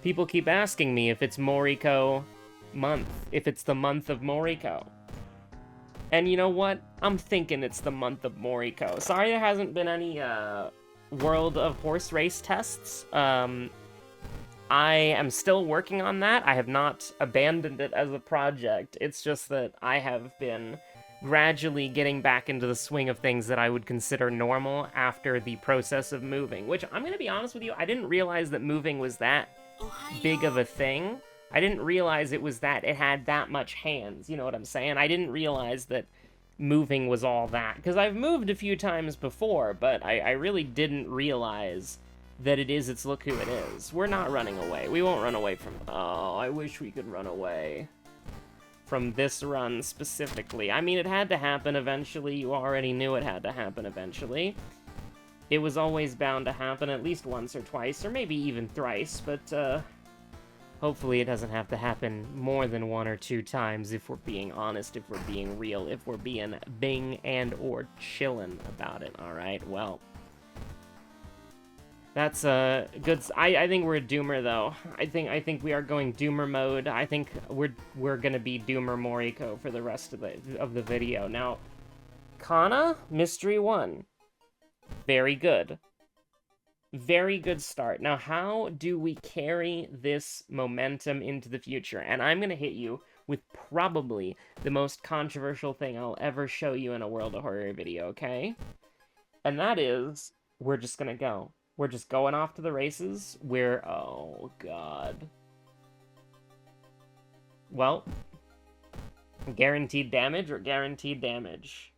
People keep asking me if it's Moriko month, if it's the month of Moriko. And you know what? I'm thinking it's the month of Moriko. Sorry there hasn't been any World of Horse Race tests. I am still working on that. I have not abandoned it as a project. It's just that I have been gradually getting back into the swing of things that I would consider normal after the process of moving. Which, I'm gonna be honest with you, I didn't realize that moving was that big of a thing. I didn't realize it had that much hands, you know what I'm saying? I didn't realize that moving was all that. Because I've moved a few times before, but I really didn't realize that it's look who it is. We're not running away. We won't run away from... Oh, I wish we could run away from this run specifically. I mean, it had to happen eventually. You already knew it had to happen eventually. It was always bound to happen at least once or twice, or maybe even thrice, but hopefully it doesn't have to happen more than 1 or 2 times if we're being honest, if we're being real, if we're being bing and or chillin' about it, alright? Well, that's good. I think we're a Doomer though. I think we are going Doomer mode. I think we're gonna be Doomer Moriko for the rest of the video. Now, Kana Mystery 1. Very good. Very good start. Now, how do we carry this momentum into the future? And I'm gonna hit you with probably the most controversial thing I'll ever show you in a World of Horror video, okay? And that is, we're just gonna go. We're just going off to the races. Oh, God. Well, guaranteed damage or guaranteed damage?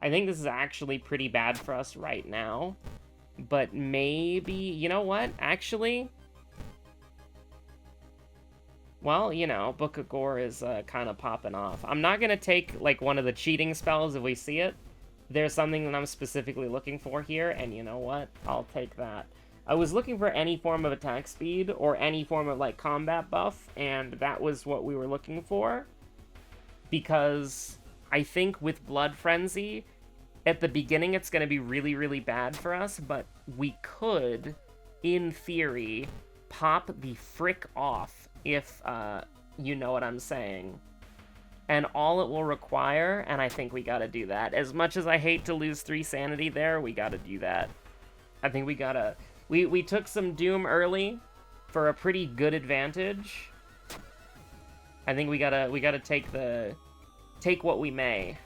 I think this is actually pretty bad for us right now. But maybe, you know what? Actually, well, you know, Book of Gore is kind of popping off. I'm not going to take, like, one of the cheating spells if we see it. There's something that I'm specifically looking for here, and you know what? I'll take that. I was looking for any form of attack speed or any form of, like, combat buff, and that was what we were looking for. Because I think with Blood Frenzy, at the beginning it's going to be really, really bad for us, but we could, in theory, pop the frick off if, you know what I'm saying. And all it will require, and I think we gotta do that. As much as I hate to lose 3 sanity there, we gotta do that. I think we gotta... We took some Doom early for a pretty good advantage. I think we gotta take what we may.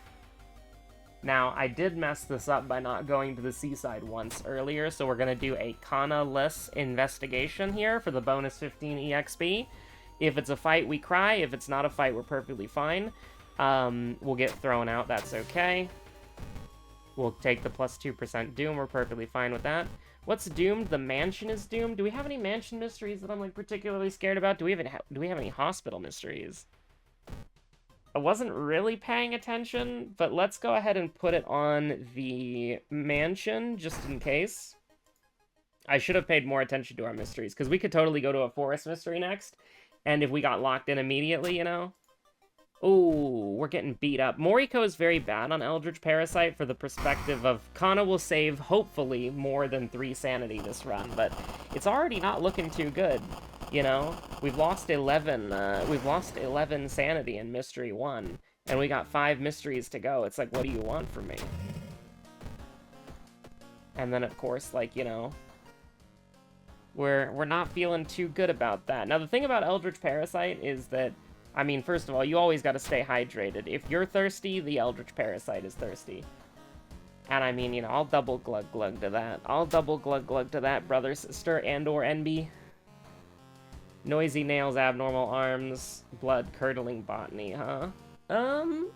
Now, I did mess this up by not going to the seaside once earlier, so we're gonna do a Kana-less investigation here for the bonus 15 EXP. If it's a fight, we cry. If it's not a fight, we're perfectly fine. We'll get thrown out. That's okay. We'll take the plus 2% Doom. We're perfectly fine with that. What's doomed? The mansion is doomed. Do we have any mansion mysteries that I'm, like, particularly scared about? Do we have any hospital mysteries? I wasn't really paying attention, but let's go ahead and put it on the mansion, just in case. I should have paid more attention to our mysteries, because we could totally go to a forest mystery next. And if we got locked in immediately, you know? Ooh, we're getting beat up. Moriko is very bad on Eldritch Parasite for the perspective of Kana will save, hopefully, more than 3 sanity this run, but it's already not looking too good, you know? We've lost 11 sanity in Mystery 1, and we got 5 mysteries to go. It's like, what do you want from me? And then, of course, like, you know... We're not feeling too good about that. Now, the thing about Eldritch Parasite is that, I mean, first of all, you always got to stay hydrated. If you're thirsty, the Eldritch Parasite is thirsty. And I mean, you know, I'll double glug-glug to that. I'll double glug-glug to that, brother, sister, and/or NB. Noisy nails, abnormal arms, blood-curdling botany, huh? I'm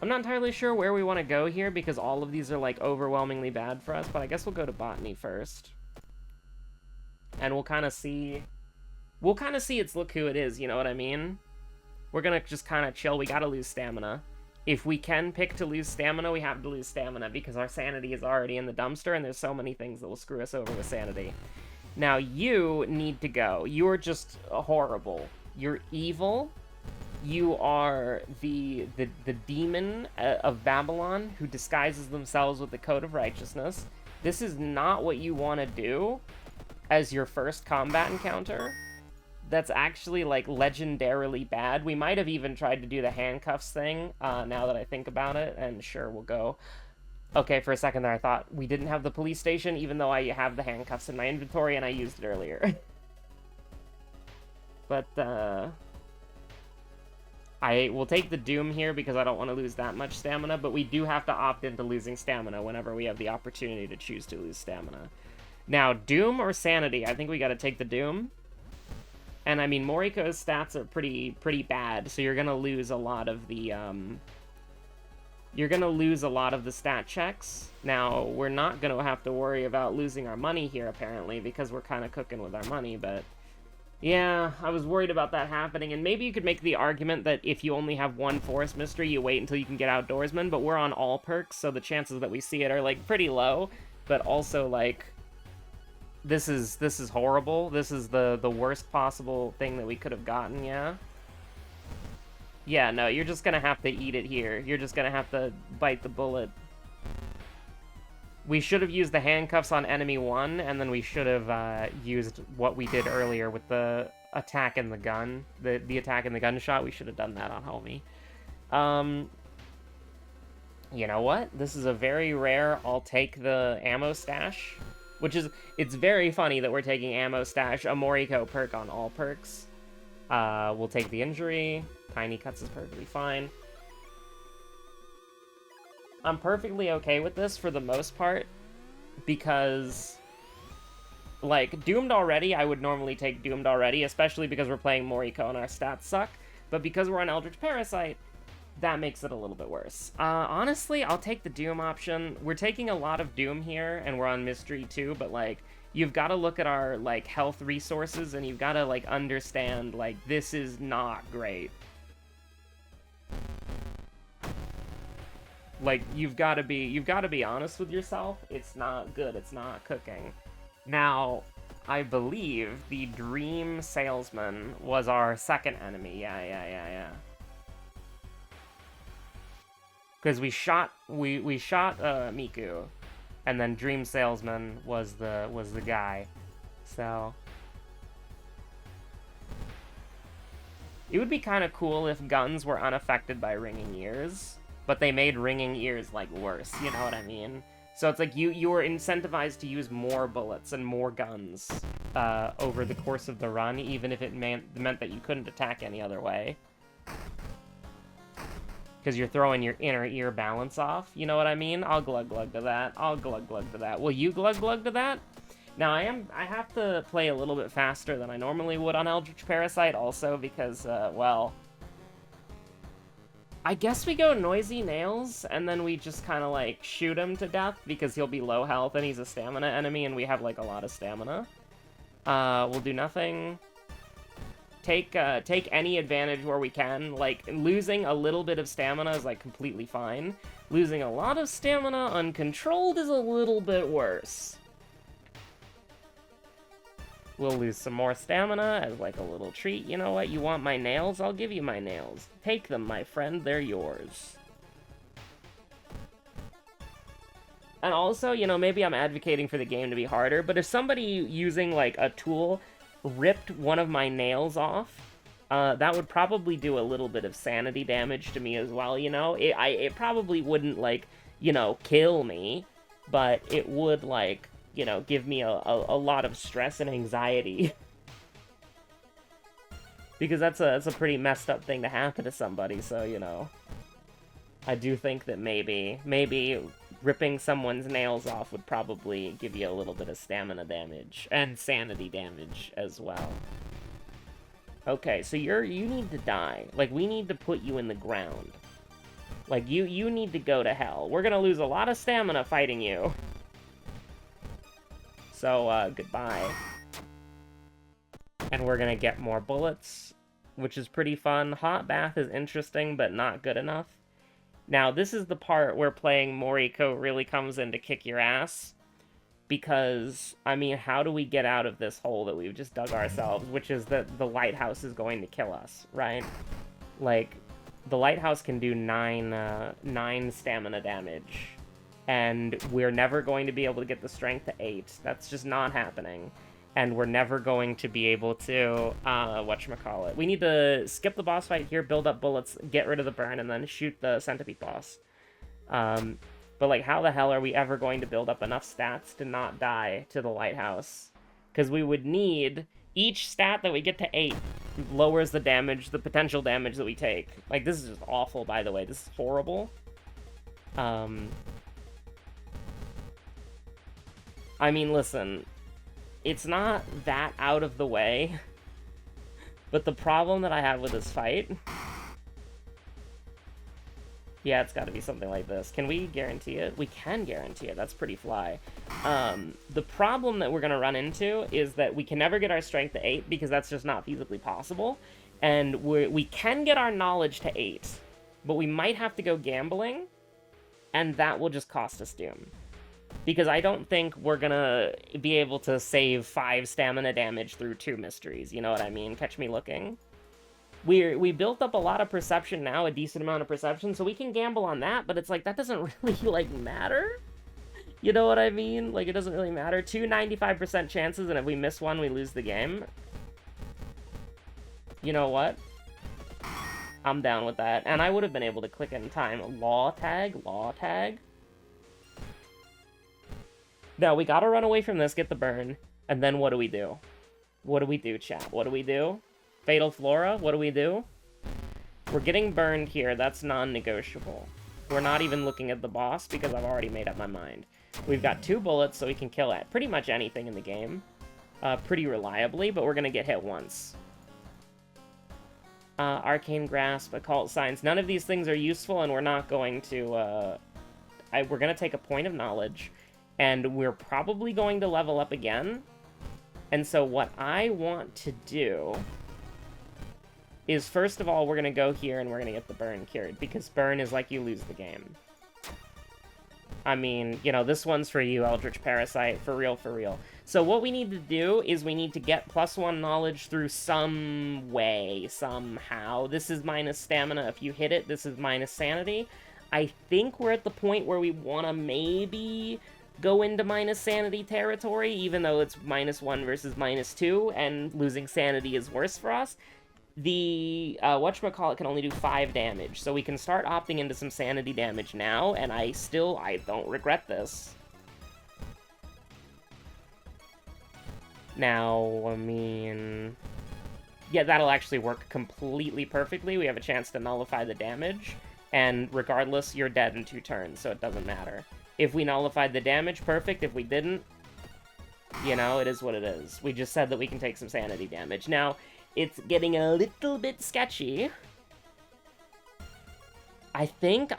not entirely sure where we want to go here, because all of these are, like, overwhelmingly bad for us, but I guess we'll go to botany first. And we'll kind of see its look who it is, you know what I mean? We're gonna just kind of chill. We gotta lose stamina. If we can pick to lose stamina, we have to lose stamina, because our sanity is already in the dumpster, and there's so many things that will screw us over with sanity. Now, you need to go. You're just horrible. You're evil. You are the demon of Babylon who disguises themselves with the Code of Righteousness. This is not what you want to do. as your first combat encounter, that's actually, like, legendarily bad. We might have even tried to do the handcuffs thing, now that I think about it, and sure, we'll go. Okay, for a second there I thought we didn't have the police station, even though I have the handcuffs in my inventory and I used it earlier. But, I will take the Doom here because I don't want to lose that much stamina, but we do have to opt into losing stamina whenever we have the opportunity to choose to lose stamina. Now, Doom or Sanity? I think we gotta take the Doom. And, I mean, Moriko's stats are pretty bad, so you're gonna lose a lot of the, You're gonna lose a lot of the stat checks. Now, we're not gonna have to worry about losing our money here, apparently, because we're kind of cooking with our money, but... Yeah, I was worried about that happening, and maybe you could make the argument that if you only have one Forest Mystery, you wait until you can get Outdoorsman, but we're on all perks, so the chances that we see it are, like, pretty low, but also, like, this is horrible. This is the worst possible thing that we could have gotten, yeah? Yeah, no, you're just gonna have to eat it here. You're just gonna have to bite the bullet. We should have used the handcuffs on enemy 1, and then we should have used what we did earlier with the attack and the gun. The attack and the gunshot, we should have done that on homie. You know what? This is a very rare I'll take the ammo stash. Which is, it's very funny that we're taking ammo stash, a Moriko perk on all perks. We'll take the injury. Tiny cuts is perfectly fine. I'm perfectly okay with this for the most part, because, like, Doomed Already, I would normally take Doomed Already, especially because we're playing Moriko and our stats suck, but because we're on Eldritch Parasite, that makes it a little bit worse. Honestly, I'll take the Doom option. We're taking a lot of Doom here, and we're on Mystery too, but, like, you've got to look at our, like, health resources, and you've got to, like, understand, like, this is not great. Like, you've got to be honest with yourself. It's not good. It's not cooking. Now, I believe the Dream Salesman was our second enemy. Yeah. Because we shot Miku, and then Dream Salesman was the guy. So it would be kind of cool if guns were unaffected by ringing ears. But they made ringing ears, like, worse, you know what I mean? So it's like you were incentivized to use more bullets and more guns over the course of the run, even if it meant that you couldn't attack any other way. Because you're throwing your inner ear balance off, you know what I mean? I'll glug-glug to that. I'll glug-glug to that. Will you glug-glug to that? Now, I have to play a little bit faster than I normally would on Eldritch Parasite also, because, well... I guess we go Noisy Nails, and then we just kind of, like, shoot him to death, because he'll be low health, and he's a stamina enemy, and we have, like, a lot of stamina. We'll do nothing. Take any advantage where we can. Like, losing a little bit of stamina is, like, completely fine. Losing a lot of stamina uncontrolled is a little bit worse. We'll lose some more stamina as, like, a little treat. You know what? You want my nails? I'll give you my nails. Take them, my friend. They're yours. And also, you know, maybe I'm advocating for the game to be harder, but if somebody using, like, a tool ripped one of my nails off, that would probably do a little bit of sanity damage to me as well, you know? It probably wouldn't, like, you know, kill me, but it would, like... you know, give me a lot of stress and anxiety. Because that's a pretty messed up thing to happen to somebody, so, you know. I do think that maybe ripping someone's nails off would probably give you a little bit of stamina damage. And sanity damage as well. Okay, so you need to die. Like, we need to put you in the ground. Like, you need to go to hell. We're gonna lose a lot of stamina fighting you. So, goodbye. And we're gonna get more bullets, which is pretty fun. Hot Bath is interesting, but not good enough. Now, this is the part where playing Moriko really comes in to kick your ass. Because, I mean, how do we get out of this hole that we've just dug ourselves, which is that the lighthouse is going to kill us, right? Like, the lighthouse can do 9 stamina damage. And we're never going to be able to get the strength to 8. That's just not happening. And we're never going to be able to, whatchamacallit. We need to skip the boss fight here, build up bullets, get rid of the burn, and then shoot the centipede boss. But, like, how the hell are we ever going to build up enough stats to not die to the lighthouse? Because we would need... Each stat that we get to 8 lowers the damage, the potential damage that we take. Like, this is just awful, by the way. This is horrible. I mean, listen... It's not that out of the way, but the problem that I have with this fight... Yeah, it's got to be something like this. Can we guarantee it? We can guarantee it. That's pretty fly. The problem that we're going to run into is that we can never get our strength to 8 because that's just not feasibly possible. And we can get our knowledge to 8, but we might have to go gambling, and that will just cost us Doom. Because I don't think we're gonna be able to save 5 stamina damage through 2 mysteries, you know what I mean? Catch me looking. We built up a lot of perception now, a decent amount of perception, so we can gamble on that, but it's like, that doesn't really, like, matter? You know what I mean? Like, it doesn't really matter. 2 95% chances, and if we miss one, we lose the game. You know what? I'm down with that. And I would have been able to click in time. Law tag. Now, we gotta run away from this, get the burn, and then what do we do? What do we do, chat? What do we do? Fatal Flora, what do we do? We're getting burned here, that's non-negotiable. We're not even looking at the boss, because I've already made up my mind. We've got 2 bullets, so we can kill at pretty much anything in the game. Pretty reliably, but we're gonna get hit once. Arcane Grasp, Occult Signs, none of these things are useful, and we're not going to, we're gonna take a point of knowledge, and we're probably going to level up again. And so what I want to do is, first of all, we're going to go here and we're going to get the burn cured, because burn is like you lose the game. I mean, you know, this one's for you, Eldritch Parasite, for real, for real. So what we need to do is we need to get +1 knowledge through some way, somehow. This is minus stamina. If you hit it, this is minus sanity. I think we're at the point where we want to maybe go into minus sanity territory, even though it's -1 versus -2, and losing sanity is worse for us. The, whatchamacallit can only do 5 damage, so we can start opting into some sanity damage now, and I don't regret this. Now, I mean... Yeah, that'll actually work completely perfectly. We have a chance to nullify the damage, and regardless, you're dead in 2 turns, so it doesn't matter. If we nullified the damage, perfect. If we didn't, you know, it is what it is. We just said that we can take some sanity damage. Now, it's getting a little bit sketchy. I think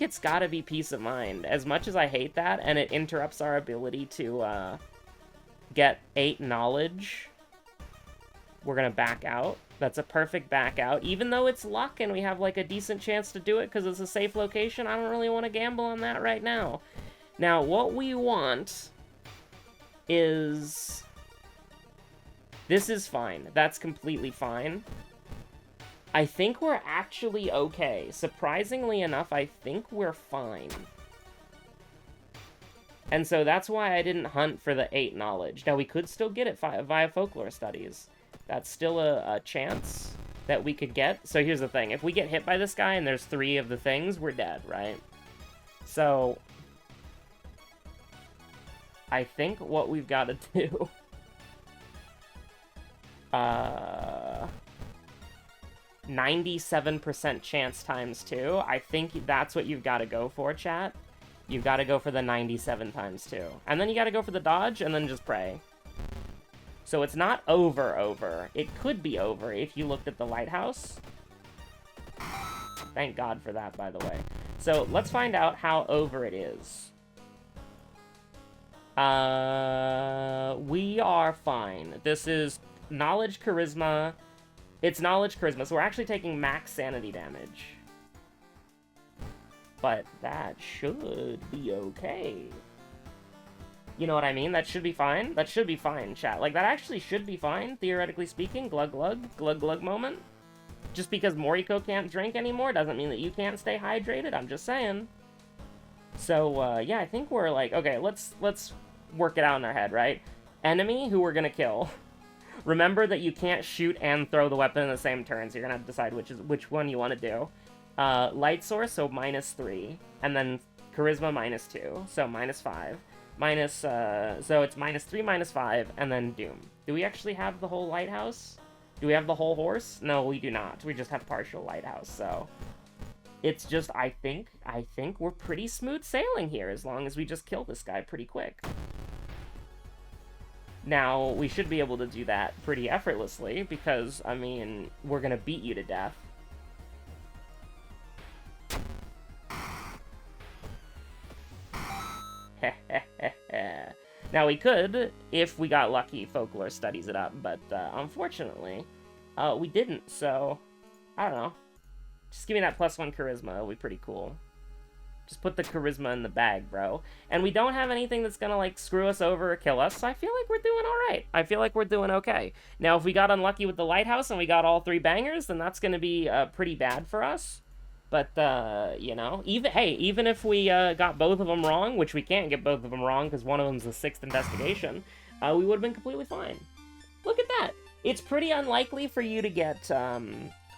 it's gotta be Peace of Mind. As much as I hate that, and it interrupts our ability to, get 8 knowledge, we're gonna back out. That's a perfect back out. Even though it's luck and we have, like, a decent chance to do it because it's a safe location, I don't really want to gamble on that right now. Now, what we want is... This is fine. That's completely fine. I think we're actually okay. Surprisingly enough, I think we're fine. And so that's why I didn't hunt for the 8 knowledge. Now, we could still get it via folklore studies. That's still a chance that we could get. So here's the thing. If we get hit by this guy and there's 3 of the things, we're dead, right? So I think what we've got to do... 97% chance times 2. I think that's what you've got to go for, chat. You've got to go for the 97 times 2. And then you got to go for the dodge, and then just pray. So it's not over. It could be over if you looked at the lighthouse. Thank God for that, by the way. So let's find out how over it is. We are fine. This is knowledge, charisma. It's knowledge, charisma, so we're actually taking max sanity damage. But that should be okay. You know what I mean? That should be fine. That should be fine, chat. Like, that actually should be fine, theoretically speaking. Glug glug moment. Just because Moriko can't drink anymore doesn't mean that you can't stay hydrated. I'm just saying. So, yeah, I think we're like, okay, let's work it out in our head, right? enemy who we're gonna kill. Remember that you can't shoot and throw the weapon in the same turn, so you're gonna have to decide which one you want to do. Light source, so -3, and then charisma -2, so -5. So it's -3, -5, and then doom. Do we actually have the whole lighthouse? Do we have the whole horse? No, we do not. We just have partial lighthouse, so... It's just, I think we're pretty smooth sailing here, as long as we just kill this guy pretty quick. Now, we should be able to do that pretty effortlessly, because, I mean, we're gonna beat you to death. Now, we could, if we got lucky, folklore studies it up, but unfortunately, we didn't, so I don't know. Just give me that +1 charisma, it'll be pretty cool. Just put the charisma in the bag, bro. And we don't have anything that's gonna, like, screw us over or kill us, so I feel like we're doing alright. I feel like we're doing okay. Now, if we got unlucky with the lighthouse and we got all 3 bangers, then that's gonna be pretty bad for us. But, you know, even if we got both of them wrong, which we can't get both of them wrong because one of them's the 6th investigation, we would have been completely fine. Look at that! It's pretty unlikely for you to get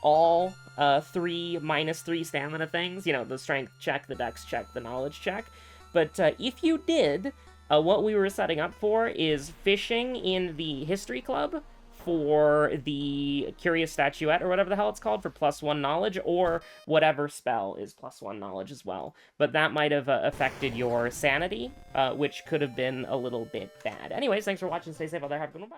all 3 -3 stamina things, you know, the strength check, the dex check, the knowledge check. But if you did, what we were setting up for is fishing in the history club for the Curious Statuette, or whatever the hell it's called, for +1 knowledge, or whatever spell is +1 knowledge as well. But that might have affected your sanity, which could have been a little bit bad. Anyways, thanks for watching, stay safe out there, have a good one, bye!